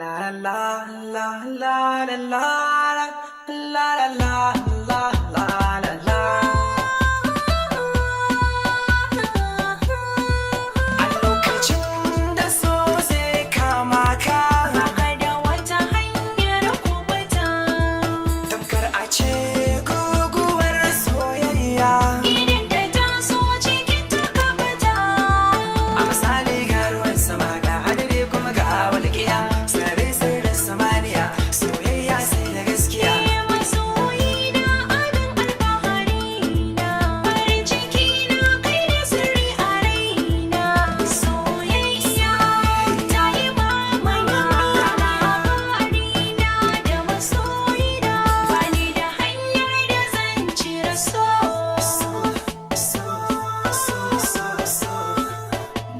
La la la la la la la la la la la la la. A lokacin da so zai kama ka, baka da wata hanyar kubuta. tamkar a ce guguwar soyayya. Idan ta taso cikin ta ka fita. A misali ga ruwan sama ga hadari kuma ga walƙiya. Sirri sirrin samaniya, soyayya sai da gaskiya. Masoyi na abin alfahari na, farin ciki na kai da sirri a raina. Soyayya ta yi mamaya, labari na da masoyi na. Bani da hanyar da zan cire so.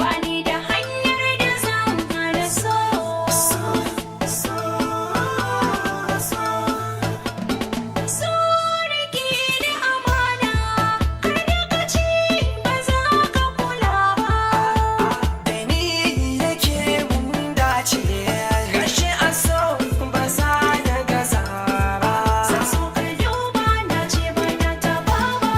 Bani da hanyar da zan hana so. So rike da amana, kar da ka ce ba za ka kula ba. Da ni yake mun dace, gashi a so ba za ya gaza ba. San so ka duba na ce ba na taba ba.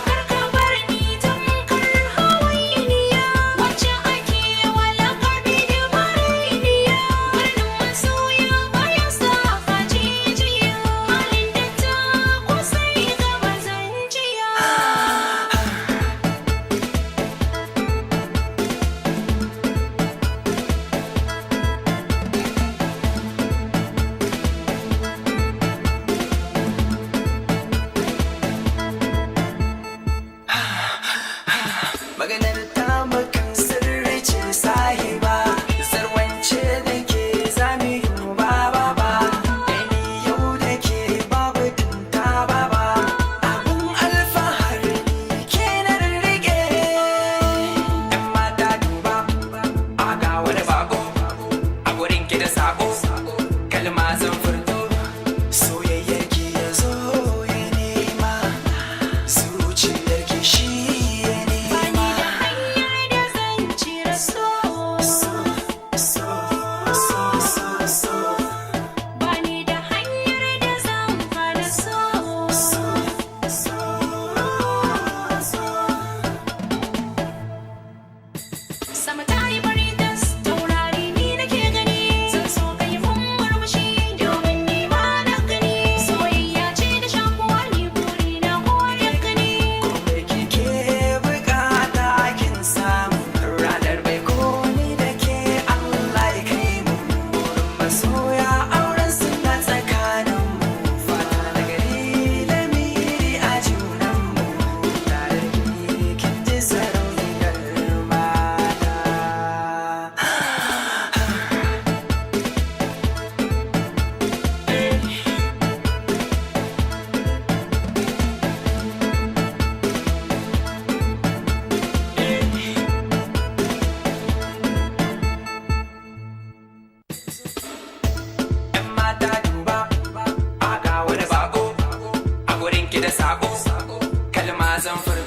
Kar ka bar ni tamkar hawainiya, wacce ake wa lakabi da marainiya. Birnin masoya baya sa ka jijiya, halin da ta kusai gaba zan jiya. Maganar ta makan sirri ce sahiba, zarwance da ke zami ba ba ba. Da ni yau da ke babu tinta ba ba. Abun alfahari ke na rike. Yan mata duba, a ga wani bako, a gurin ki da sako. Kalma zan furto, soyayyar ki ya zo ya nema. Zuciyar ki shi ya Bani nema. da hanyar da zan cire so. Bani da hanyar da zan hana so. Sama ta yi bari tas, taurari ni nake gani. Zan so ka yi mun murmushi domin ni ma na gani. Soyayya ce da shakuwa ni buri na kore gani. Me kike bukata kin samu, ranar bai koni da ke Allah ya kai mu. Burin masoya auren suna tsakanin mu, fata da gari lamiri a junan mu. Tare da ni kin ji sarauniyar mata. Yan mata duba, a ga wani bako, a gurin ki da sako. Kalma zan furta.